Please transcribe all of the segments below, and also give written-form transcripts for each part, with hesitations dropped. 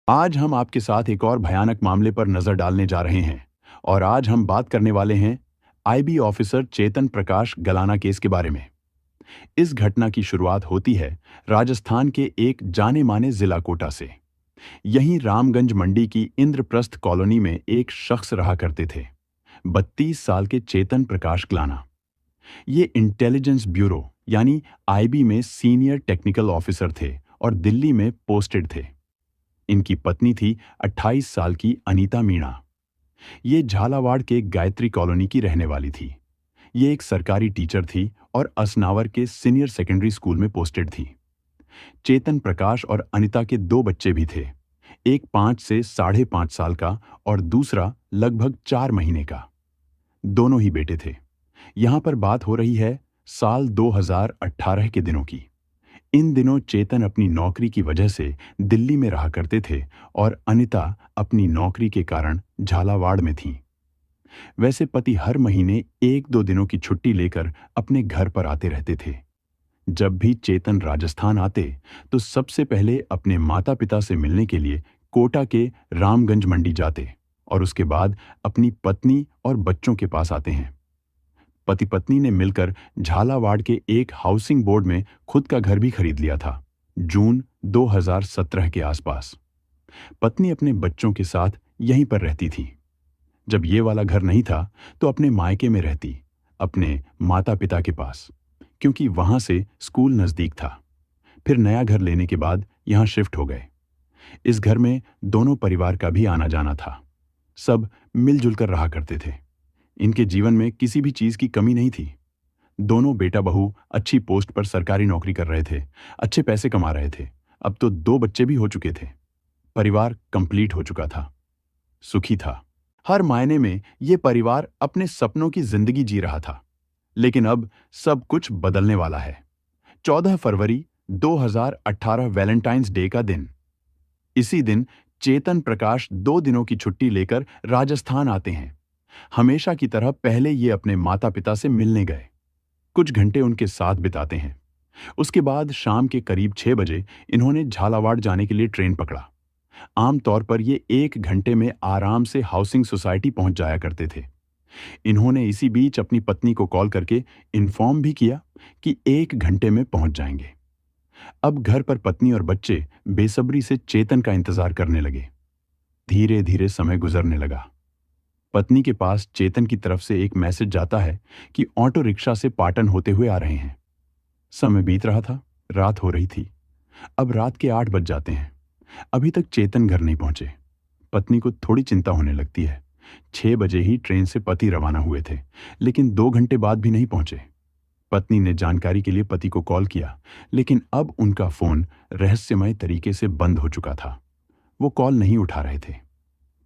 आज हम आपके साथ एक और भयानक मामले पर नजर डालने जा रहे हैं और आज हम बात करने वाले हैं आईबी ऑफिसर चेतन प्रकाश गलाना केस के बारे में। इस घटना की शुरुआत होती है राजस्थान के एक जाने माने जिला कोटा से। यहीं रामगंज मंडी की इंद्रप्रस्थ कॉलोनी में एक शख्स रहा करते थे, 32 साल के चेतन प्रकाश गलाना। ये इंटेलिजेंस ब्यूरो यानी आईबी में सीनियर टेक्निकल ऑफिसर थे और दिल्ली में पोस्टेड थे। इनकी पत्नी थी 28 साल की अनीता मीणा। ये झालावाड़ के गायत्री कॉलोनी की रहने वाली थी। ये एक सरकारी टीचर थी और असनावर के सीनियर सेकेंडरी स्कूल में पोस्टेड थी। चेतन प्रकाश और अनीता के दो बच्चे भी थे, एक 5 से 5.5 साल का और दूसरा लगभग 4 महीने का। दोनों ही बेटे थे। यहां पर बात हो रही है साल 2018 के दिनों की। इन दिनों चेतन अपनी नौकरी की वजह से दिल्ली में रहा करते थे और अनीता अपनी नौकरी के कारण झालावाड़ में थीं। वैसे पति हर महीने 1-2 दिनों की छुट्टी लेकर अपने घर पर आते रहते थे। जब भी चेतन राजस्थान आते तो सबसे पहले अपने माता पिता से मिलने के लिए कोटा के रामगंज मंडी जाते और उसके बाद अपनी पत्नी और बच्चों के पास आते हैं। पति पत्नी ने मिलकर झालावाड़ के एक हाउसिंग बोर्ड में खुद का घर भी खरीद लिया था, जून 2017 के आसपास। पत्नी अपने बच्चों के साथ यहीं पर रहती थी। जब ये वाला घर नहीं था तो अपने मायके में रहती, अपने माता पिता के पास, क्योंकि वहां से स्कूल नजदीक था। फिर नया घर लेने के बाद यहां शिफ्ट हो गए। इस घर में दोनों परिवार का भी आना जाना था। सब मिलजुल कर रहा करते थे। इनके जीवन में किसी भी चीज की कमी नहीं थी। दोनों बेटा बहू अच्छी पोस्ट पर सरकारी नौकरी कर रहे थे, अच्छे पैसे कमा रहे थे। अब तो 2 बच्चे भी हो चुके थे। परिवार कंप्लीट हो चुका था, सुखी था। हर मायने में ये परिवार अपने सपनों की जिंदगी जी रहा था। लेकिन अब सब कुछ बदलने वाला है। 14 फरवरी 2018 वैलेंटाइंस डे का दिन। इसी दिन चेतन प्रकाश 2 दिनों की छुट्टी लेकर राजस्थान आते हैं। हमेशा की तरह पहले ये अपने माता पिता से मिलने गए, कुछ घंटे उनके साथ बिताते हैं। उसके बाद शाम के करीब 6 बजे इन्होंने झालावाड़ जाने के लिए ट्रेन पकड़ा। आमतौर पर ये 1 घंटे में आराम से हाउसिंग सोसाइटी पहुंच जाया करते थे। इन्होंने इसी बीच अपनी पत्नी को कॉल करके इन्फॉर्म भी किया कि 1 घंटे में पहुंच जाएंगे। अब घर पर पत्नी और बच्चे बेसब्री से चेतन का इंतजार करने लगे। धीरे धीरे समय गुजरने लगा। पत्नी के पास चेतन की तरफ से एक मैसेज जाता है कि ऑटो रिक्शा से पाटन होते हुए आ रहे हैं। समय बीत रहा था, रात हो रही थी। अब रात के 8 बज जाते हैं। अभी तक चेतन घर नहीं पहुंचे। पत्नी को थोड़ी चिंता होने लगती है। 6 बजे ही ट्रेन से पति रवाना हुए थे, लेकिन 2 घंटे बाद भी नहीं पहुंचे। पत्नी ने जानकारी के लिए पति को कॉल किया, लेकिन अब उनका फोन रहस्यमय तरीके से बंद हो चुका था। वो कॉल नहीं उठा रहे थे।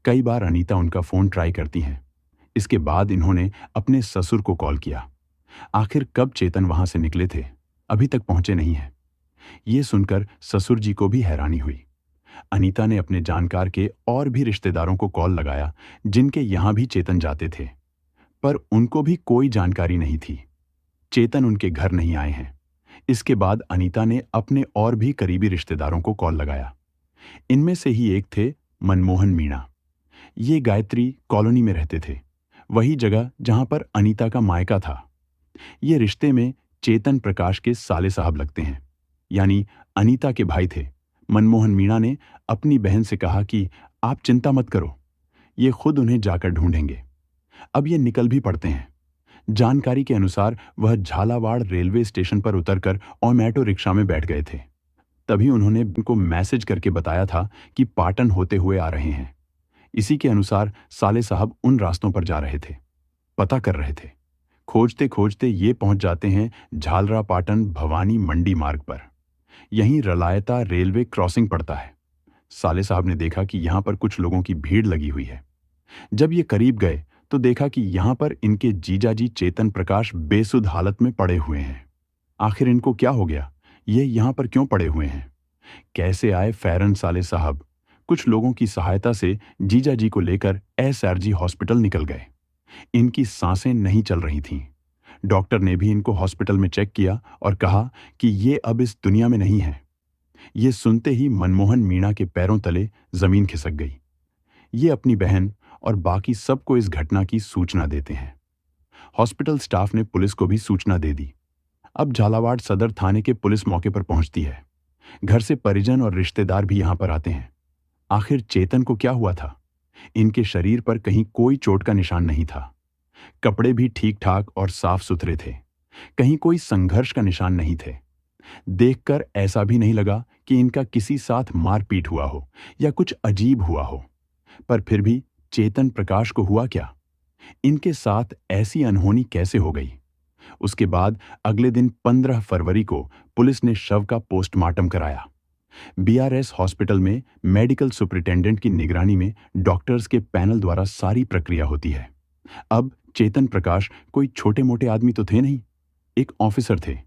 कई बार अनीता उनका फोन ट्राई करती हैं। इसके बाद इन्होंने अपने ससुर को कॉल किया। आखिर कब चेतन वहां से निकले थे, अभी तक पहुंचे नहीं है। ये सुनकर ससुर जी को भी हैरानी हुई। अनीता ने अपने जानकार के और भी रिश्तेदारों को कॉल लगाया जिनके यहां भी चेतन जाते थे, पर उनको भी कोई जानकारी नहीं थी। चेतन उनके घर नहीं आए हैं। इसके बाद अनीता ने अपने और भी करीबी रिश्तेदारों को कॉल लगाया। इनमें से ही एक थे मनमोहन मीणा। ये गायत्री कॉलोनी में रहते थे, वही जगह जहां पर अनीता का मायका था। ये रिश्ते में चेतन प्रकाश के साले साहब लगते हैं, यानी अनीता के भाई थे। मनमोहन मीणा ने अपनी बहन से कहा कि आप चिंता मत करो, ये खुद उन्हें जाकर ढूंढेंगे। अब ये निकल भी पड़ते हैं। जानकारी के अनुसार वह झालावाड़ रेलवे स्टेशन पर उतरकर ऑटो रिक्शा में बैठ गए थे। तभी उन्होंने उनको मैसेज करके बताया था कि पाटन होते हुए आ रहे हैं। इसी के अनुसार साले साहब उन रास्तों पर जा रहे थे, पता कर रहे थे। खोजते खोजते ये पहुंच जाते हैं झालरा पाटन भवानी मंडी मार्ग पर। यहीं रलायता रेलवे क्रॉसिंग पड़ता है। साले साहब ने देखा कि यहां पर कुछ लोगों की भीड़ लगी हुई है। जब ये करीब गए तो देखा कि यहां पर इनके जीजाजी चेतन प्रकाश बेसुध हालत में पड़े हुए हैं। आखिर इनको क्या हो गया, ये यहां पर क्यों पड़े हुए हैं? कैसे आए फैरन साले साहब? कुछ लोगों की सहायता से जीजाजी को लेकर एसआरजी हॉस्पिटल निकल गए। इनकी सांसें नहीं चल रही थीं। डॉक्टर ने भी इनको हॉस्पिटल में चेक किया और कहा कि ये अब इस दुनिया में नहीं है। ये सुनते ही मनमोहन मीणा के पैरों तले जमीन खिसक गई। ये अपनी बहन और बाकी सबको इस घटना की सूचना देते हैं। हॉस्पिटल स्टाफ ने पुलिस को भी सूचना दे दी। अब झालावाड़ सदर थाने के पुलिस मौके पर पहुंचती है। घर से परिजन और रिश्तेदार भी यहां पर आते हैं। आखिर चेतन को क्या हुआ था? इनके शरीर पर कहीं कोई चोट का निशान नहीं था। कपड़े भी ठीक ठाक और साफ सुथरे थे। कहीं कोई संघर्ष का निशान नहीं थे। देखकर ऐसा भी नहीं लगा कि इनका किसी साथ मारपीट हुआ हो या कुछ अजीब हुआ हो। पर फिर भी चेतन प्रकाश को हुआ क्या? इनके साथ ऐसी अनहोनी कैसे हो गई? उसके बाद अगले दिन 15 फरवरी को पुलिस ने शव का पोस्टमार्टम कराया। बीआरएस हॉस्पिटल में मेडिकल सुपरिटेंडेंट की निगरानी में डॉक्टर्स के पैनल द्वारा सारी प्रक्रिया होती है। अब चेतन प्रकाश कोई छोटे मोटे आदमी तो थे नहीं, एक ऑफिसर थे।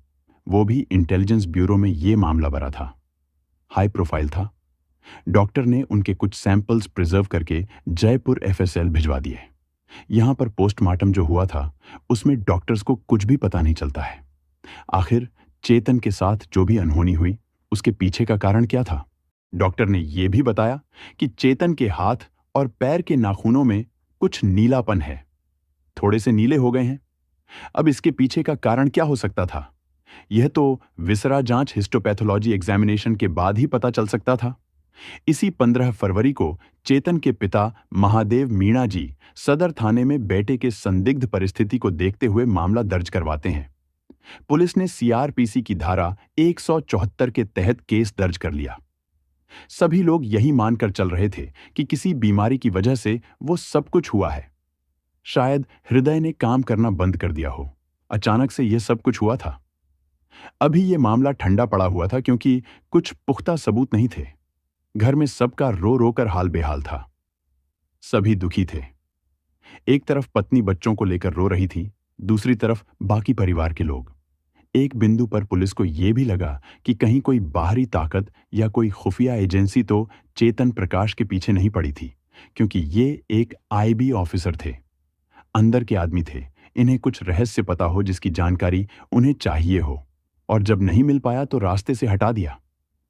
वो भी इंटेलिजेंस ब्यूरो में ये मामला भरा था। हाई प्रोफाइल था। डॉक्टर ने उनके कुछ सैंपल्स प्रिजर्व करके जयपुर एफएसएल भिजवा दिए। यहां पर पोस्टमार्टम जो हुआ था उसमें डॉक्टर्स को कुछ भी पता नहीं चलता है। आखिर चेतन के साथ जो भी अनहोनी हुई उसके पीछे का कारण क्या था? डॉक्टर ने यह भी बताया कि चेतन के हाथ और पैर के नाखूनों में कुछ नीलापन है, थोड़े से नीले हो गए हैं। अब इसके पीछे का कारण क्या हो सकता था? यह तो विसरा जांच हिस्टोपैथोलॉजी एग्जामिनेशन के बाद ही पता चल सकता था। इसी 15 फरवरी को चेतन के पिता महादेव मीणा जी सदर थाने में बेटे के संदिग्ध परिस्थिति को देखते हुए मामला दर्ज करवाते हैं। पुलिस ने सीआरपीसी की धारा 174 के तहत केस दर्ज कर लिया। सभी लोग यही मानकर चल रहे थे कि किसी बीमारी की वजह से वो सब कुछ हुआ है। शायद हृदय ने काम करना बंद कर दिया हो, अचानक से यह सब कुछ हुआ था। अभी यह मामला ठंडा पड़ा हुआ था क्योंकि कुछ पुख्ता सबूत नहीं थे। घर में सबका रो रो कर हाल बेहाल था। सभी दुखी थे। एक तरफ पत्नी बच्चों को लेकर रो रही थी, दूसरी तरफ बाकी परिवार के लोग। एक बिंदु पर पुलिस को यह भी लगा कि कहीं कोई बाहरी ताकत या कोई खुफिया एजेंसी तो चेतन प्रकाश के पीछे नहीं पड़ी थी, क्योंकि ये एक आईबी ऑफिसर थे, अंदर के आदमी थे। इन्हें कुछ रहस्य पता हो जिसकी जानकारी उन्हें चाहिए हो, और जब नहीं मिल पाया तो रास्ते से हटा दिया,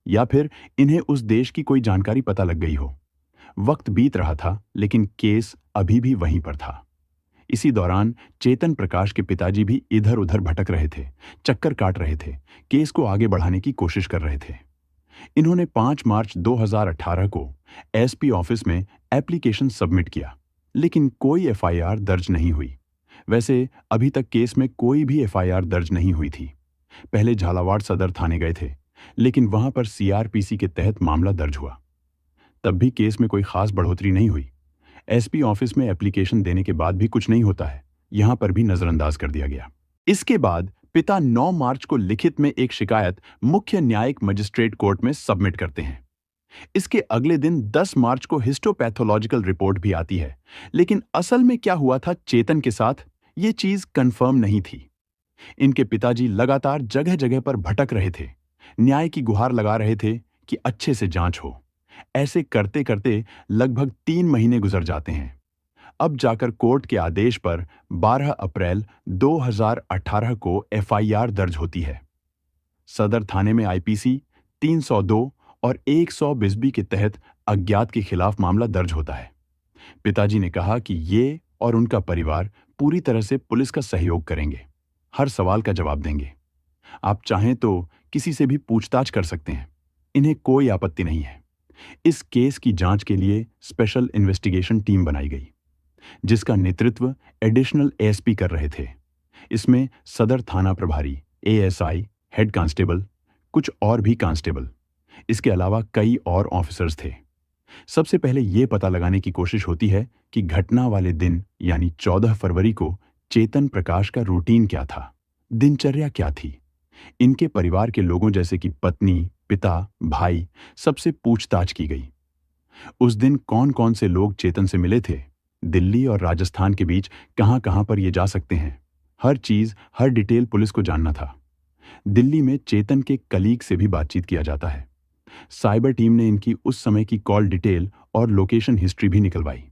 या फिर इन्हें उस देश की कोई जानकारी पता लग गई हो। वक्त बीत रहा था लेकिन केस अभी भी वहीं पर था। इसी दौरान चेतन प्रकाश के पिताजी भी इधर उधर भटक रहे थे, चक्कर काट रहे थे, केस को आगे बढ़ाने की कोशिश कर रहे थे। इन्होंने 5 मार्च 2018 को एसपी ऑफिस में एप्लीकेशन सबमिट किया, लेकिन कोई एफआईआर दर्ज नहीं हुई। वैसे अभी तक केस में कोई भी एफआईआर दर्ज नहीं हुई थी। पहले झालावाड़ सदर थाने गए थे, लेकिन वहां पर सीआरपीसी के तहत मामला दर्ज हुआ। तब भी केस में कोई खास बढ़ोतरी नहीं हुई। एसपी ऑफिस में एप्लीकेशन देने के बाद भी कुछ नहीं होता है, यहां पर भी नजरअंदाज कर दिया गया। इसके बाद पिता 9 मार्च को लिखित में एक शिकायत मुख्य न्यायिक मजिस्ट्रेट कोर्ट में सबमिट करते हैं। इसके अगले दिन 10 मार्च को हिस्टोपैथोलॉजिकल रिपोर्ट भी आती है, लेकिन असल में क्या हुआ था चेतन के साथ, ये चीज कंफर्म नहीं थी। इनके पिताजी लगातार जगह जगह पर भटक रहे थे, न्याय की गुहार लगा रहे थे कि अच्छे से जांच हो। ऐसे करते करते लगभग 3 महीने गुजर जाते हैं। अब जाकर कोर्ट के आदेश पर 12 अप्रैल 2018 को एफआईआर दर्ज होती है। सदर थाने में आईपीसी 302 और 120 के तहत अज्ञात के खिलाफ मामला दर्ज होता है। पिताजी ने कहा कि ये और उनका परिवार पूरी तरह से पुलिस का सहयोग करेंगे, हर सवाल का जवाब देंगे। आप चाहें तो किसी से भी पूछताछ कर सकते हैं, इन्हें कोई आपत्ति नहीं है। इस केस की जांच के लिए स्पेशल इन्वेस्टिगेशन टीम बनाई गई, जिसका नेतृत्व एडिशनल एएसपी कर रहे थे। इसमें सदर थाना प्रभारी, एएसआई, हेड कांस्टेबल, कुछ और भी कांस्टेबल, इसके अलावा कई और ऑफिसर्स थे। सबसे पहले यह पता लगाने की कोशिश होती है कि घटना वाले दिन यानी 14 फरवरी को चेतन प्रकाश का रूटीन क्या था, दिनचर्या क्या थी। इनके परिवार के लोगों जैसे कि पत्नी, पिता, भाई, सबसे पूछताछ की गई। उस दिन कौन कौन से लोग चेतन से मिले थे, दिल्ली और राजस्थान के बीच कहां-कहां पर ये जा सकते हैं, हर चीज, हर डिटेल पुलिस को जानना था। दिल्ली में चेतन के कलीग से भी बातचीत किया जाता है। साइबर टीम ने इनकी उस समय की कॉल डिटेल और लोकेशन हिस्ट्री भी निकलवाई।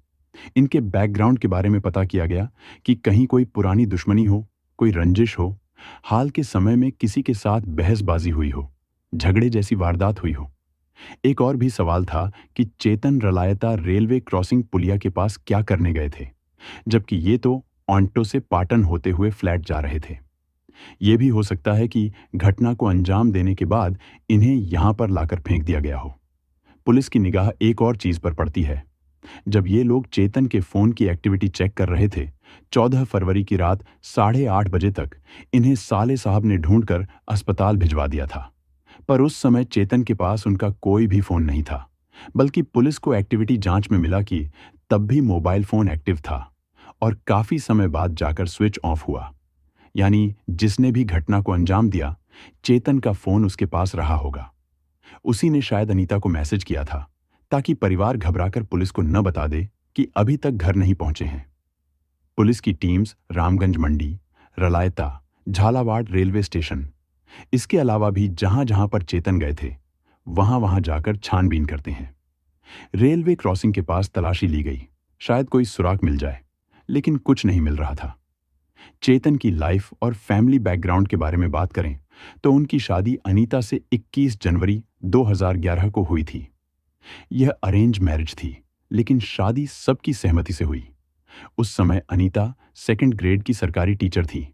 इनके बैकग्राउंड के बारे में पता किया गया कि कहीं कोई पुरानी दुश्मनी हो, कोई रंजिश हो, हाल के समय में किसी के साथ बहसबाजी हुई हो, झगड़े जैसी वारदात हुई हो। एक और भी सवाल था कि चेतन रलायता रेलवे क्रॉसिंग पुलिया के पास क्या करने गए थे, जबकि ये तो ऑन्टो से पाटन होते हुए फ्लैट जा रहे थे। ये भी हो सकता है कि घटना को अंजाम देने के बाद इन्हें यहां पर लाकर फेंक दिया गया हो। पुलिस की निगाह एक और चीज पर पड़ती है। जब ये लोग चेतन के फोन की एक्टिविटी चेक कर रहे थे, 14 फरवरी की रात 8:30 बजे तक इन्हें साले साहब ने ढूंढकर अस्पताल भिजवा दिया था। पर उस समय चेतन के पास उनका कोई भी फोन नहीं था, बल्कि पुलिस को एक्टिविटी जांच में मिला कि तब भी मोबाइल फोन एक्टिव था और काफी समय बाद जाकर स्विच ऑफ हुआ। यानी जिसने भी घटना को अंजाम दिया, चेतन का फोन उसके पास रहा होगा। उसी ने शायद अनीता को मैसेज किया था ताकि परिवार घबराकर पुलिस को न बता दे कि अभी तक घर नहीं पहुंचे हैं। पुलिस की टीम्स रामगंज मंडी, रलायता, झालावाड़ रेलवे स्टेशन, इसके अलावा भी जहां जहां पर चेतन गए थे, वहां वहां जाकर छानबीन करते हैं। रेलवे क्रॉसिंग के पास तलाशी ली गई, शायद कोई सुराग मिल जाए, लेकिन कुछ नहीं मिल रहा था। चेतन की लाइफ और फैमिली बैकग्राउंड के बारे में बात करें तो उनकी शादी अनीता से 21 जनवरी 2011 को हुई थी। यह अरेंज मैरिज थी, लेकिन शादी सबकी सहमति से हुई। उस समय अनीता सेकंड ग्रेड की सरकारी टीचर थी,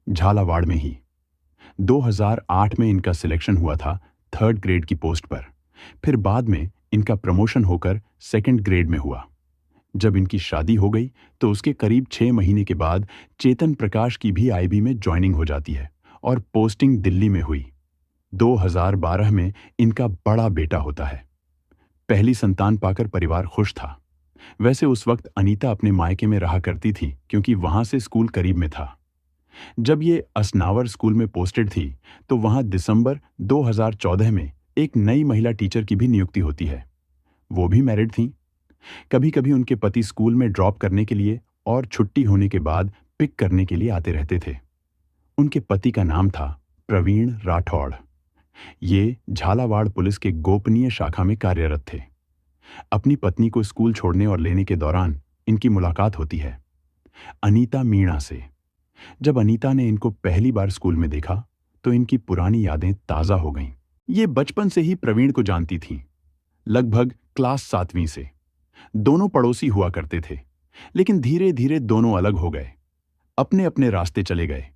झालावाड़ में ही। 2008 में इनका सिलेक्शन हुआ था थर्ड ग्रेड की पोस्ट पर। फिर बाद में इनका प्रमोशन होकर सेकंड ग्रेड में हुआ। जब इनकी शादी हो गई तो उसके करीब 6 महीने के बाद चेतन प्रकाश की भी आईबी में ज्वाइनिंग हो जाती है और पोस्टिंग दिल्ली में हुई। 2012 में इनका बड़ा बेटा होता है। पहली संतान पाकर परिवार खुश था। वैसे उस वक्त अनीता अपने मायके में रहा करती थी क्योंकि वहां से स्कूल करीब में था। जब ये असनावर स्कूल में पोस्टेड थी तो वहां दिसंबर 2014 में एक नई महिला टीचर की भी नियुक्ति होती है। वो भी मैरिड थीं। कभी कभी उनके पति स्कूल में ड्रॉप करने के लिए और छुट्टी होने के बाद पिक करने के लिए आते रहते थे। उनके पति का नाम था प्रवीण राठौड़। ये झालावाड़ पुलिस के गोपनीय शाखा में कार्यरत थे। अपनी पत्नी को स्कूल छोड़ने और लेने के दौरान इनकी मुलाकात होती है अनीता मीणा से। जब अनीता ने इनको पहली बार स्कूल में देखा तो इनकी पुरानी यादें ताजा हो गईं। ये बचपन से ही प्रवीण को जानती थीं, लगभग क्लास 7वीं से। दोनों पड़ोसी हुआ करते थे, लेकिन धीरे धीरे दोनों अलग हो गए, अपने अपने रास्ते चले गए।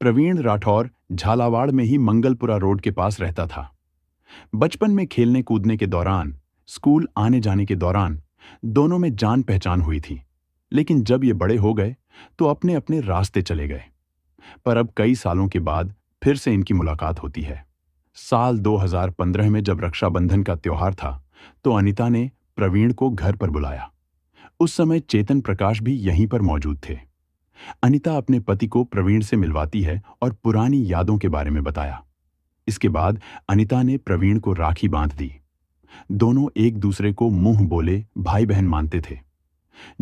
प्रवीण राठौर झालावाड़ में ही मंगलपुरा रोड के पास रहता था। बचपन में खेलने कूदने के दौरान, स्कूल आने जाने के दौरान दोनों में जान पहचान हुई थी, लेकिन जब ये बड़े हो गए तो अपने अपने रास्ते चले गए। पर अब कई सालों के बाद फिर से इनकी मुलाकात होती है। साल 2015 में जब रक्षाबंधन का त्योहार था तो अनीता ने प्रवीण को घर पर बुलाया। उस समय चेतन प्रकाश भी यहीं पर मौजूद थे। अनीता अपने पति को प्रवीण से मिलवाती है और पुरानी यादों के बारे में बताया। इसके बाद अनीता ने प्रवीण को राखी बांध दी। दोनों एक दूसरे को मुंह बोले भाई बहन मानते थे।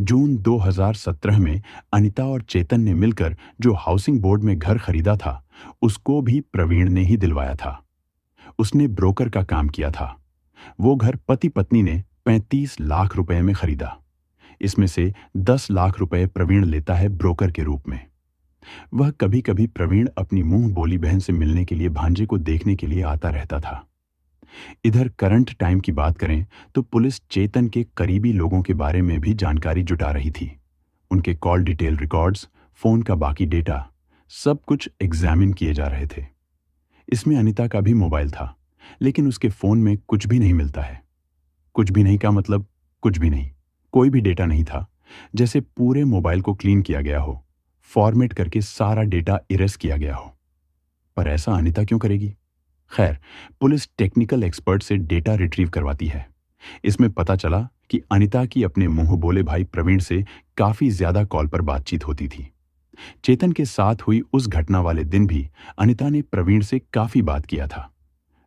जून 2017 में अनीता और चेतन ने मिलकर जो हाउसिंग बोर्ड में घर खरीदा था, उसको भी प्रवीण ने ही दिलवाया था। उसने ब्रोकर का काम किया था। वो घर पति पत्नी ने 35 लाख रुपए में खरीदा। इसमें से 10 लाख रुपए प्रवीण लेता है ब्रोकर के रूप में। वह कभी कभी प्रवीण अपनी मुंह बोली बहन से मिलने के लिए भांजे को देखने के लिए आता रहता था। इधर करंट टाइम की बात करें तो पुलिस चेतन के करीबी लोगों के बारे में भी जानकारी जुटा रही थी। उनके कॉल डिटेल रिकॉर्ड्स, फोन का बाकी डेटा, सब कुछ एग्जामिन किए जा रहे थे। इसमें अनीता का भी मोबाइल था, लेकिन उसके फोन में कुछ भी नहीं मिलता है। कुछ भी नहीं का मतलब कुछ भी नहीं, कोई भी डेटा नहीं था, जैसे पूरे मोबाइल को क्लीन किया गया हो, फॉर्मेट करके सारा डेटा इरेज किया गया हो। पर ऐसा अनीता क्यों करेगी? खैर, पुलिस टेक्निकल एक्सपर्ट से डेटा रिट्रीव करवाती है। इसमें पता चला कि अनीता की अपने मुंह बोले भाई प्रवीण से काफी ज्यादा कॉल पर बातचीत होती थी। चेतन के साथ हुई उस घटना वाले दिन भी अनीता ने प्रवीण से काफी बात किया था।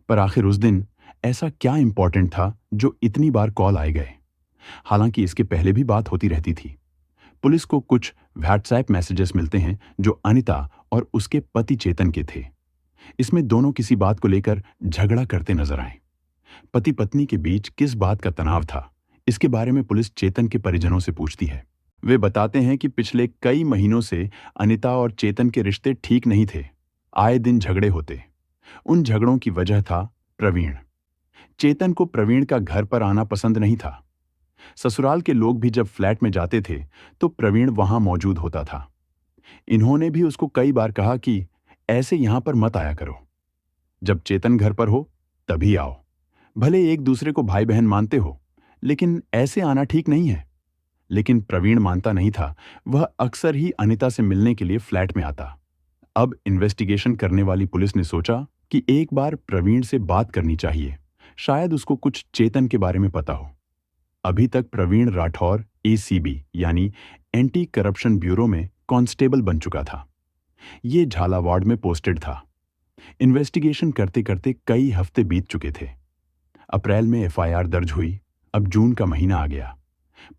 पर आखिर उस दिन ऐसा क्या इंपॉर्टेंट था जो इतनी बार कॉल आए गए? हालांकि इसके पहले भी बात होती रहती थी। पुलिस को कुछ व्हाट्सएप मैसेजेस मिलते हैं जो अनीता और उसके पति चेतन के थे। इसमें दोनों किसी बात को लेकर झगड़ा करते नजर आए। पति पत्नी के बीच किस बात का तनाव था, इसके बारे में पुलिस चेतन के परिजनों से पूछती है। वे बताते हैं कि पिछले कई महीनों से अनीता और चेतन के रिश्ते ठीक नहीं थे। आए दिन झगड़े होते। उन झगड़ों की वजह था प्रवीण। चेतन को प्रवीण का घर पर आना पसंद नहीं था। ससुराल के लोग भी जब फ्लैट में जाते थे तो प्रवीण वहां मौजूद होता था। इन्होंने भी उसको कई बार कहा कि ऐसे यहां पर मत आया करो। जब चेतन घर पर हो तभी आओ। भले एक दूसरे को भाई बहन मानते हो, लेकिन ऐसे आना ठीक नहीं है। लेकिन प्रवीण मानता नहीं था। वह अक्सर ही अनिता से मिलने के लिए फ्लैट में आता। अब इन्वेस्टिगेशन करने वाली पुलिस ने सोचा कि एक बार प्रवीण से बात करनी चाहिए। शायद उसको कुछ चेतन के बारे में पता हो। अभी तक प्रवीण राठौर एसीबी यानी एंटी करप्शन ब्यूरो में कांस्टेबल बन चुका था। ये झालावाड़ में पोस्टेड था। इन्वेस्टिगेशन करते करते कई हफ्ते बीत चुके थे। अप्रैल में एफआईआर दर्ज हुई। अब जून का महीना आ गया।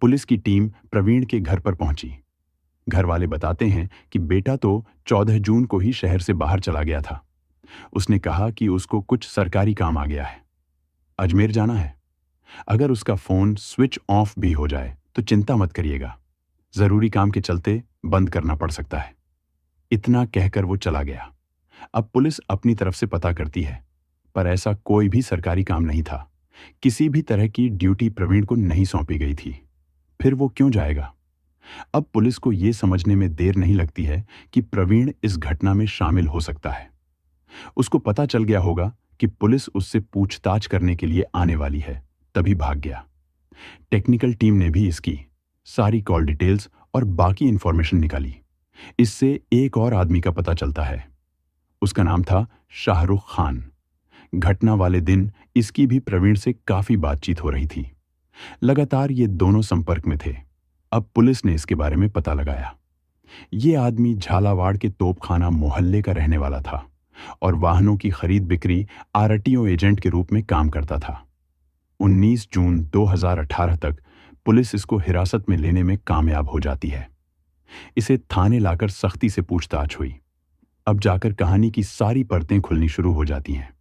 पुलिस की टीम प्रवीण के घर पर पहुंची। घर वाले बताते हैं कि बेटा तो 14 जून को ही शहर से बाहर चला गया था। उसने कहा कि उसको कुछ सरकारी काम आ गया है, अजमेर जाना है। अगर उसका फोन स्विच ऑफ भी हो जाए तो चिंता मत करिएगा, जरूरी काम के चलते बंद करना पड़ सकता है। इतना कहकर वो चला गया। अब पुलिस अपनी तरफ से पता करती है, पर ऐसा कोई भी सरकारी काम नहीं था। किसी भी तरह की ड्यूटी प्रवीण को नहीं सौंपी गई थी। फिर वो क्यों जाएगा? अब पुलिस को यह समझने में देर नहीं लगती है कि प्रवीण इस घटना में शामिल हो सकता है। उसको पता चल गया होगा कि पुलिस उससे पूछताछ करने के लिए आने वाली है, तभी भाग गया। टेक्निकल टीम ने भी इसकी सारी कॉल डिटेल्स और बाकी इंफॉर्मेशन निकाली। इससे एक और आदमी का पता चलता है। उसका नाम था शाहरुख खान। घटना वाले दिन इसकी भी प्रवीण से काफी बातचीत हो रही थी। लगातार ये दोनों संपर्क में थे। अब पुलिस ने इसके बारे में पता लगाया। ये आदमी झालावाड़ के तोपखाना मोहल्ले का रहने वाला था और वाहनों की खरीद बिक्री आरटीओ एजेंट के रूप में काम करता था। 19 जून 2018 तक पुलिस इसको हिरासत में लेने में कामयाब हो जाती है। इसे थाने लाकर सख्ती से पूछताछ हुई। अब जाकर कहानी की सारी परतें खुलनी शुरू हो जाती हैं।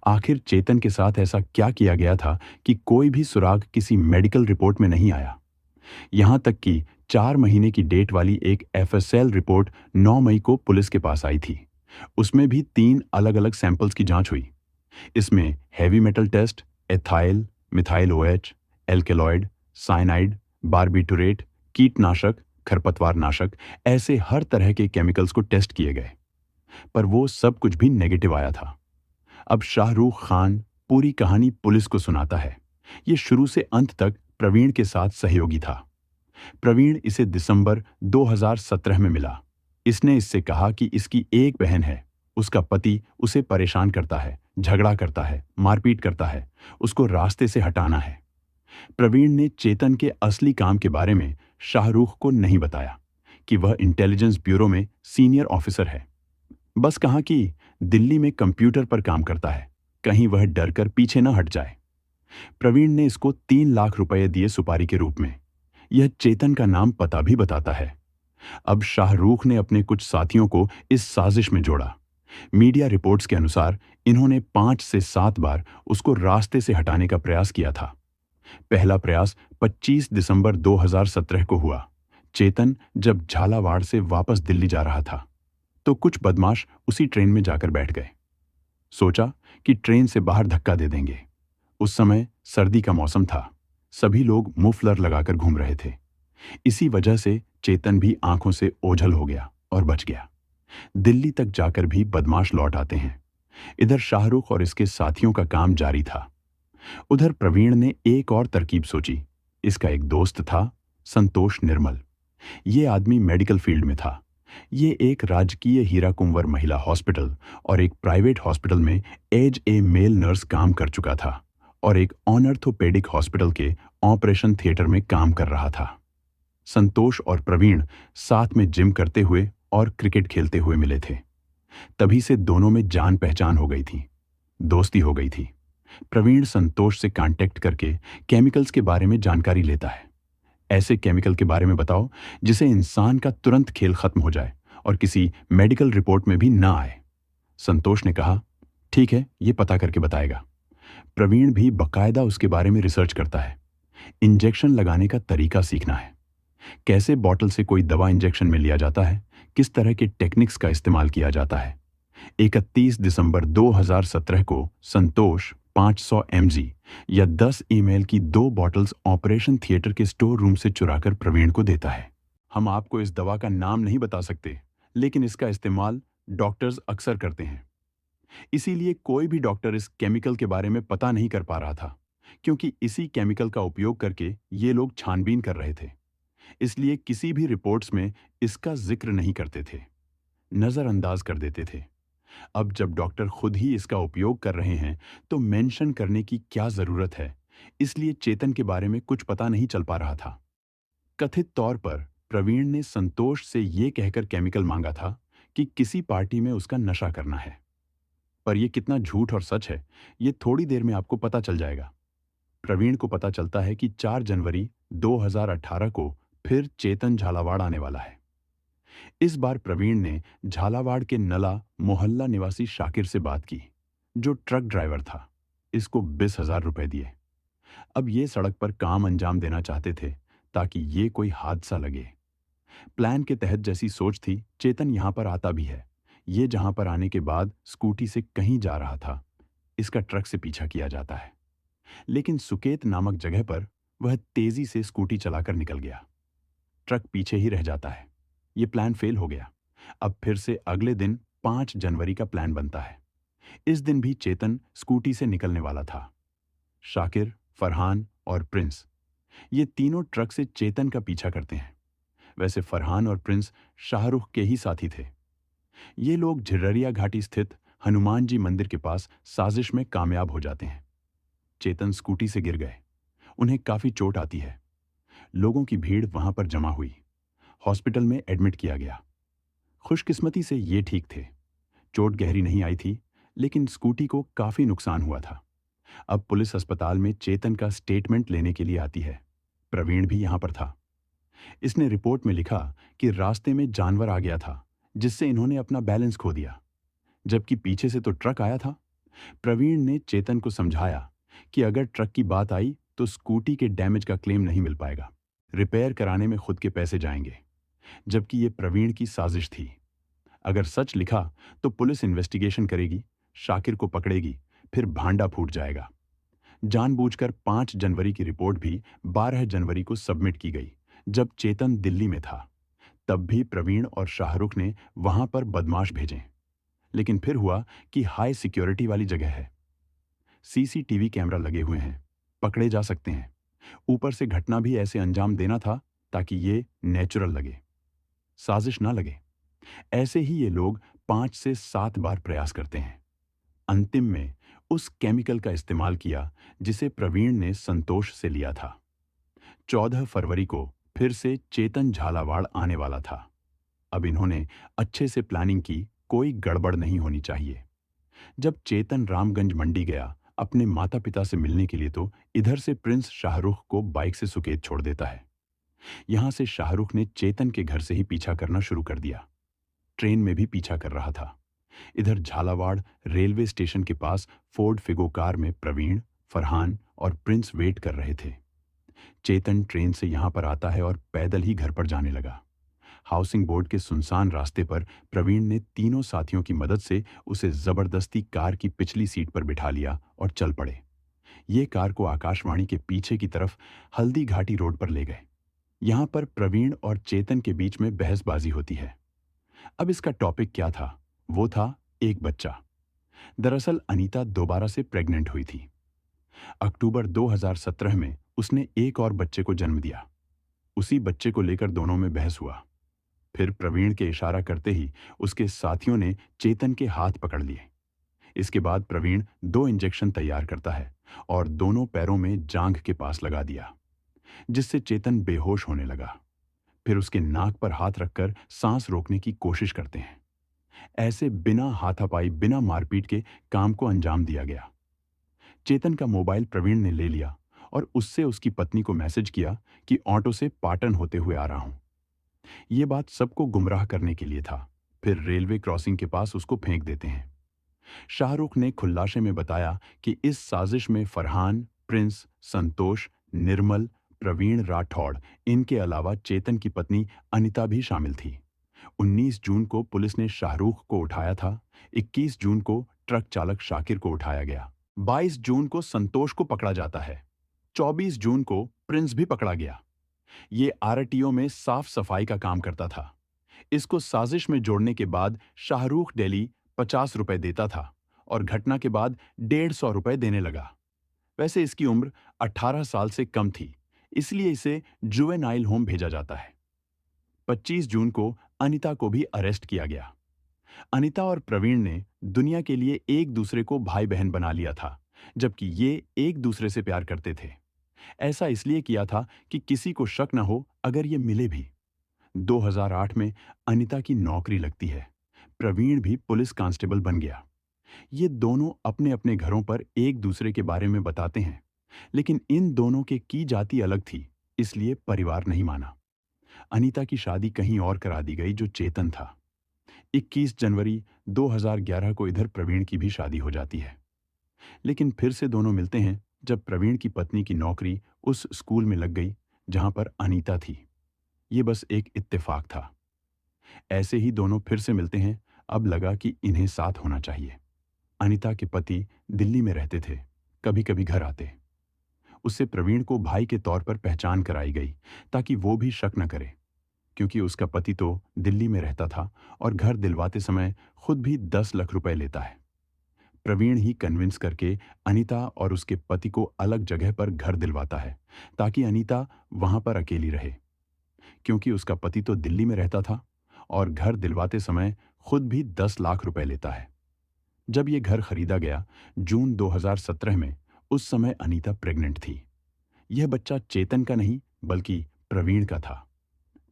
आखिर चेतन के साथ ऐसा क्या किया गया था कि कोई भी सुराग किसी मेडिकल रिपोर्ट में नहीं आया। यहां तक कि 4 महीने की डेट वाली एक एफएसएल रिपोर्ट 9 मई को पुलिस के पास आई थी। उसमें भी 3 अलग अलग सैंपल्स की जांच हुई। इसमें heavy metal test, ethyl, methyl OH, alkaloid, cyanide, barbiturate, कीटनाशक, खरपतवार नाशक, ऐसे हर तरह के केमिकल्स को टेस्ट किए गए, पर वो सब कुछ भी नेगेटिव आया था। अब शाहरुख खान पूरी कहानी पुलिस को सुनाता है। ये शुरू से अंत तक प्रवीण के साथ सहयोगी था। प्रवीण इसे दिसंबर 2017 में मिला। इसने इससे कहा कि इसकी एक बहन है, उसका पति उसे परेशान करता है, झगड़ा करता है, मारपीट करता है, उसको रास्ते से हटाना है। प्रवीण ने चेतन के असली काम के बारे में शाहरुख को नहीं बताया कि वह इंटेलिजेंस ब्यूरो में सीनियर ऑफिसर है। बस कहा कि दिल्ली में कंप्यूटर पर काम करता है, कहीं वह डर कर पीछे न हट जाए। प्रवीण ने इसको 3 लाख रुपए दिए सुपारी के रूप में। यह चेतन का नाम पता भी बताता है। अब शाहरुख ने अपने कुछ साथियों को इस साजिश में जोड़ा। मीडिया रिपोर्ट्स के अनुसार इन्होंने 5 से 7 बार उसको रास्ते से हटाने का प्रयास किया था। पहला प्रयास 25 दिसंबर 2017 को हुआ। चेतन जब झालावाड़ से वापस दिल्ली जा रहा था तो कुछ बदमाश उसी ट्रेन में जाकर बैठ गए। सोचा कि ट्रेन से बाहर धक्का दे देंगे। उस समय सर्दी का मौसम था। सभी लोग मुफलर लगाकर घूम रहे थे। इसी वजह से चेतन भी आंखों से ओझल हो गया और बच गया। दिल्ली तक जाकर भी बदमाश लौट आते हैं। इधर शाहरुख और इसके साथियों का काम जारी था। उधर प्रवीण ने एक और तरकीब सोची। इसका एक दोस्त था, संतोष निर्मल। ये आदमी मेडिकल फील्ड में था। ये एक राजकीय हीरा कुंवर महिला हॉस्पिटल और एक प्राइवेट हॉस्पिटल में एज ए मेल नर्स काम कर चुका था और एक ऑनर्थोपेडिक हॉस्पिटल के ऑपरेशन थिएटर में काम कर रहा था। संतोष और प्रवीण साथ में जिम करते हुए और क्रिकेट खेलते हुए मिले थे। तभी से दोनों में जान पहचान हो गई थी, दोस्ती हो गई थी। प्रवीण संतोष से कांटेक्ट करके केमिकल्स के बारे में जानकारी लेता है। ऐसे केमिकल के बारे में बताओ जिसे इंसान का तुरंत खेल खत्म हो जाए और किसी मेडिकल रिपोर्ट में भी ना आए। संतोष ने कहा, ठीक है, ये पता करके बताएगा। प्रवीण भी बकायदा उसके बारे में रिसर्च करता है। इंजेक्शन लगाने का तरीका सीखना है, कैसे बॉटल से कोई दवा इंजेक्शन में लिया जाता है, किस तरह के टेक्निक्स का इस्तेमाल किया जाता है। 31 दिसंबर 2017 को संतोष 500 mg या 10 ईमेल की 2 बॉटल्स ऑपरेशन थिएटर के स्टोर रूम से चुराकर प्रवीण को देता है। हम आपको इस दवा का नाम नहीं बता सकते, लेकिन इसका इस्तेमाल डॉक्टर्स अक्सर करते हैं। इसीलिए कोई भी डॉक्टर इस केमिकल के बारे में पता नहीं कर पा रहा था, क्योंकि इसी केमिकल का उपयोग करके ये लोग छानबीन कर रहे थे। इसलिए किसी भी रिपोर्ट्स में इसका जिक्र नहीं करते थे, नजरअंदाज कर देते थे। अब जब डॉक्टर खुद ही इसका उपयोग कर रहे हैं, तो मेंशन करने की क्या जरूरत है? इसलिए चेतन के बारे में कुछ पता नहीं चल पा रहा था। कथित तौर पर प्रवीण ने संतोष से ये कहकर केमिकल मांगा था कि किसी पार्टी में उसका नशा करना है। पर यह कितना झूठ और सच है, ये थोड़ी देर में आपको पता चल जाएगा। प्रवीण को पता चलता है कि 4 जनवरी 2018 को फिर चेतन झालावाड़ आने वाला है। इस बार प्रवीण ने झालावाड़ के नला मोहल्ला निवासी शाकिर से बात की, जो ट्रक ड्राइवर था। इसको 20,000 रुपए दिए। अब ये सड़क पर काम अंजाम देना चाहते थे, ताकि ये कोई हादसा लगे। प्लान के तहत जैसी सोच थी, चेतन यहां पर आता भी है। ये जहां पर आने के बाद स्कूटी से कहीं जा रहा था, इसका ट्रक से पीछा किया जाता है। लेकिन सुकेत नामक जगह पर वह तेजी से स्कूटी चलाकर निकल गया। ट्रक पीछे ही रह जाता है। ये प्लान फेल हो गया। अब फिर से अगले दिन 5 जनवरी का प्लान बनता है। इस दिन भी चेतन स्कूटी से निकलने वाला था। शाकिर, फरहान और प्रिंस, ये तीनों ट्रक से चेतन का पीछा करते हैं। वैसे फरहान और प्रिंस शाहरुख के ही साथी थे। ये लोग झिर्रिया घाटी स्थित हनुमान जी मंदिर के पास साजिश में कामयाब हो जाते हैं। चेतन स्कूटी से गिर गए। उन्हें काफी चोट आती है। लोगों की भीड़ वहां पर जमा हुई। हॉस्पिटल में एडमिट किया गया। खुशकिस्मती से ये ठीक थे। चोट गहरी नहीं आई थी, लेकिन स्कूटी को काफी नुकसान हुआ था। अब पुलिस अस्पताल में चेतन का स्टेटमेंट लेने के लिए आती है। प्रवीण भी यहां पर था। इसने रिपोर्ट में लिखा कि रास्ते में जानवर आ गया था, जिससे इन्होंने अपना बैलेंस खो दिया, जबकि पीछे से तो ट्रक आया था। प्रवीण ने चेतन को समझाया कि अगर ट्रक की बात आई तो स्कूटी के डैमेज का क्लेम नहीं मिल पाएगा। रिपेयर कराने में खुद के पैसे जाएंगे, जबकि ये प्रवीण की साजिश थी। अगर सच लिखा तो पुलिस इन्वेस्टिगेशन करेगी, शाकिर को पकड़ेगी, फिर भांडा फूट जाएगा। जानबूझकर 5 जनवरी की रिपोर्ट भी 12 जनवरी को सबमिट की गई, जब चेतन दिल्ली में था। तब भी प्रवीण और शाहरुख ने वहां पर बदमाश भेजे। लेकिन फिर हुआ कि हाई सिक्योरिटी वाली जगह है, सीसीटीवी कैमरा लगे हुए हैं, पकड़े जा सकते हैं। ऊपर से घटना भी ऐसे अंजाम देना था ताकि ये नेचुरल लगे, साजिश ना लगे। ऐसे ही ये लोग 5 से 7 बार प्रयास करते हैं। अंतिम में उस केमिकल का इस्तेमाल किया जिसे प्रवीण ने संतोष से लिया था। 14 फरवरी को फिर से चेतन झालावाड़ आने वाला था। अब इन्होंने अच्छे से प्लानिंग की, कोई गड़बड़ नहीं होनी चाहिए। जब चेतन रामगंज मंडी गया अपने माता पिता से मिलने के लिए, तो इधर से प्रिंस शाहरुख को बाइक से सुकेत छोड़ देता है। यहां से शाहरुख ने चेतन के घर से ही पीछा करना शुरू कर दिया। ट्रेन में भी पीछा कर रहा था। इधर झालावाड़ रेलवे स्टेशन के पास फोर्ड फिगो कार में प्रवीण, फरहान और प्रिंस वेट कर रहे थे। चेतन ट्रेन से यहां पर आता है और पैदल ही घर पर जाने लगा। हाउसिंग बोर्ड के सुनसान रास्ते पर प्रवीण ने तीनों साथियों की मदद से उसे जबरदस्ती कार की पिछली सीट पर बिठा लिया और चल पड़े। ये कार को आकाशवाणी के पीछे की तरफ हल्दी घाटी रोड पर ले गए। यहां पर प्रवीण और चेतन के बीच में बहसबाजी होती है। अब इसका टॉपिक क्या था? वो था एक बच्चा। दरअसल अनीता दोबारा से प्रेग्नेंट हुई थी। अक्टूबर 2017 में उसने एक और बच्चे को जन्म दिया। उसी बच्चे को लेकर दोनों में बहस हुआ। फिर प्रवीण के इशारा करते ही उसके साथियों ने चेतन के हाथ पकड़ लिए। इसके बाद प्रवीण 2 इंजेक्शन तैयार करता है और दोनों पैरों में जांघ के पास लगा दिया, जिससे चेतन बेहोश होने लगा। फिर उसके नाक पर हाथ रखकर सांस रोकने की कोशिश करते हैं। ऐसे बिना हाथापाई, बिना मारपीट के काम को अंजाम दिया गया। चेतन का मोबाइल प्रवीण ने ले लिया और उससे उसकी पत्नी को मैसेज किया कि ऑटो से पाटन होते हुए आ रहा हूं। यह बात सबको गुमराह करने के लिए था। फिर रेलवे क्रॉसिंग के पास उसको फेंक देते हैं। शाहरुख ने खुलासे में बताया कि इस साजिश में फरहान, प्रिंस, संतोष, निर्मल, प्रवीण राठौड़, इनके अलावा चेतन की पत्नी अनिता भी शामिल थी। 19 जून को पुलिस ने शाहरुख को उठाया था। 21 जून को ट्रक चालक शाकिर को उठाया गया। 22 जून को संतोष को पकड़ा जाता है। 24 जून को प्रिंस भी पकड़ा गया। ये आरटीओ में साफ सफाई का काम करता था। इसको साजिश में जोड़ने के बाद शाहरुख डेली 50 रुपए देता था और घटना के बाद 150 रुपए देने लगा। वैसे इसकी उम्र 18 साल से कम थी, इसलिए इसे जुवेनाइल होम भेजा जाता है। 25 जून को अनिता को भी अरेस्ट किया गया। अनिता और प्रवीण ने दुनिया के लिए एक दूसरे को भाई बहन बना लिया था, जबकि ये एक दूसरे से प्यार करते थे। ऐसा इसलिए किया था कि किसी को शक न हो अगर ये मिले भी। 2008 में अनिता की नौकरी लगती है। प्रवीण भी पुलिस कांस्टेबल बन गया। ये दोनों अपने अपने घरों पर एक दूसरे के बारे में बताते हैं, लेकिन इन दोनों के की जाति अलग थी, इसलिए परिवार नहीं माना। अनीता की शादी कहीं और करा दी गई, जो चेतन था। 21 जनवरी 2011 को इधर प्रवीण की भी शादी हो जाती है। लेकिन फिर से दोनों मिलते हैं जब प्रवीण की पत्नी की नौकरी उस स्कूल में लग गई जहां पर अनीता थी। ये बस एक इत्तेफाक था। ऐसे ही दोनों फिर से मिलते हैं। अब लगा कि इन्हें साथ होना चाहिए। अनीता के पति दिल्ली में रहते थे, कभी कभी घर आते। उससे प्रवीण को भाई के तौर पर पहचान कराई गई ताकि वो भी शक न करे, क्योंकि उसका पति तो दिल्ली में रहता था और घर दिलवाते समय खुद भी 10 लाख रुपए लेता है। प्रवीण ही कन्विंस करके अनीता और उसके पति को अलग जगह पर घर दिलवाता है ताकि अनीता वहां पर अकेली रहे, क्योंकि उसका पति तो दिल्ली में रहता था और घर दिलवाते समय खुद भी 10 लाख रुपए लेता है। जब यह घर खरीदा गया जून 2017 में, उस समय अनीता प्रेग्नेंट थी। यह बच्चा चेतन का नहीं बल्कि प्रवीण का था।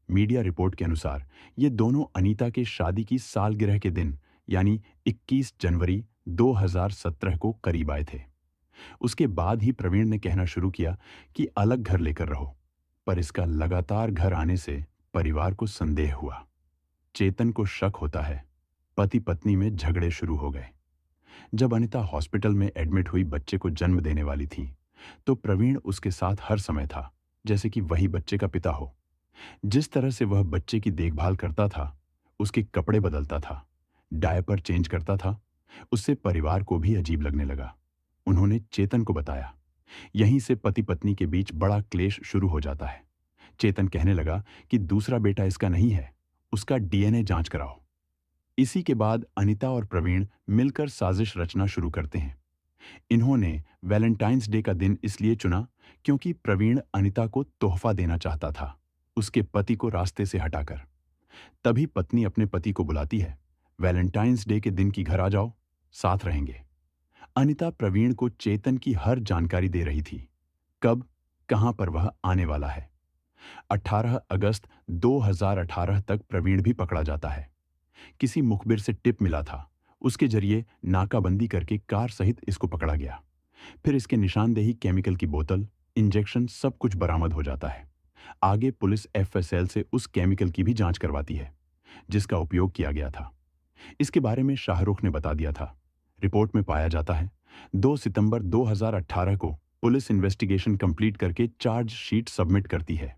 मीडिया रिपोर्ट के अनुसार ये दोनों अनीता के शादी की सालगिरह के दिन यानी 21 जनवरी 2017 को करीब आए थे। उसके बाद ही प्रवीण ने कहना शुरू किया कि अलग घर लेकर रहो, पर इसका लगातार घर आने से परिवार को संदेह हुआ। चेतन को शक होता है। पति पत्नी में झगड़े शुरू हो गए। जब अनीता हॉस्पिटल में एडमिट हुई बच्चे को जन्म देने वाली थी, तो प्रवीण उसके साथ हर समय था, जैसे कि वही बच्चे का पिता हो। जिस तरह से वह बच्चे की देखभाल करता था, उसके कपड़े बदलता था, डायपर चेंज करता था, उससे परिवार को भी अजीब लगने लगा। उन्होंने चेतन को बताया। यहीं से पति पत्नी के बीच बड़ा क्लेश शुरू हो जाता है। चेतन कहने लगा कि दूसरा बेटा इसका नहीं है, उसका डीएनए जांच कराओ। इसी के बाद अनीता और प्रवीण मिलकर साजिश रचना शुरू करते हैं। इन्होंने वैलेंटाइंस डे का दिन इसलिए चुना क्योंकि प्रवीण अनीता को तोहफा देना चाहता था, उसके पति को रास्ते से हटाकर। तभी पत्नी अपने पति को बुलाती है, वैलेंटाइंस डे के दिन की घर आ जाओ, साथ रहेंगे। अनीता प्रवीण को चेतन की हर जानकारी दे रही थी, कब कहां पर वह आने वाला है। 18 अगस्त 2018 तक प्रवीण भी पकड़ा जाता है। किसी मुखबिर से टिप मिला था, उसके जरिए नाकाबंदी करके कार सहित इसको पकड़ा गया। फिर इसके निशानदेही केमिकल की बोतल, इंजेक्शन सब कुछ बरामद हो जाता है। आगे पुलिस एफएसएल से उस केमिकल की भी जांच करवाती है जिसका उपयोग किया गया था। इसके बारे में शाहरुख ने बता दिया था। रिपोर्ट में पाया जाता है 2 सितंबर 2018 को पुलिस इन्वेस्टिगेशन कंप्लीट करके चार्जशीट सबमिट करती है।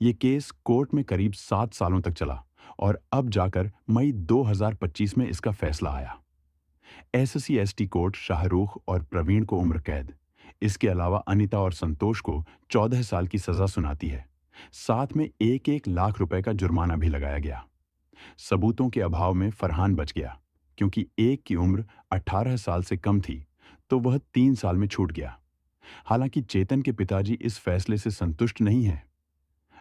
ये केस कोर्ट में करीब 7 सालों तक चला और अब जाकर मई 2025 में इसका फैसला आया। एससी एसटी कोर्ट शाहरुख और प्रवीण को उम्र कैद, इसके अलावा अनीता और संतोष को 14 साल की सजा सुनाती है। साथ में 1-1 लाख रुपए का जुर्माना भी लगाया गया। सबूतों के अभाव में फरहान बच गया, क्योंकि एक की उम्र 18 साल से कम थी, तो वह 3 साल में छूट गया। हालांकि चेतन के पिताजी इस फैसले से संतुष्ट नहीं हैं।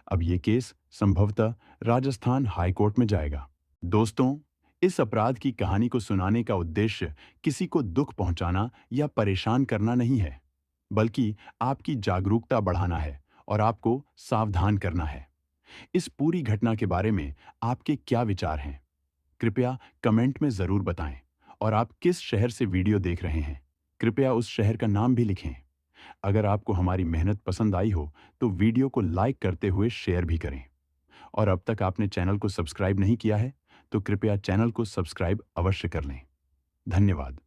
अब ये केस संभवतः राजस्थान हाईकोर्ट में जाएगा। दोस्तों, इस अपराध की कहानी को सुनाने का उद्देश्य किसी को दुख पहुंचाना या परेशान करना नहीं है, बल्कि आपकी जागरूकता बढ़ाना है और आपको सावधान करना है। इस पूरी घटना के बारे में आपके क्या विचार हैं? कृपया कमेंट में जरूर बताएं और आप किस शहर से वीडियो देख रहे हैं, कृपया उस शहर का नाम भी लिखें। अगर आपको हमारी मेहनत पसंद आई हो तो वीडियो को लाइक करते हुए शेयर भी करें। और अब तक आपने चैनल को सब्सक्राइब नहीं किया है तो कृपया चैनल को सब्सक्राइब अवश्य कर लें। धन्यवाद।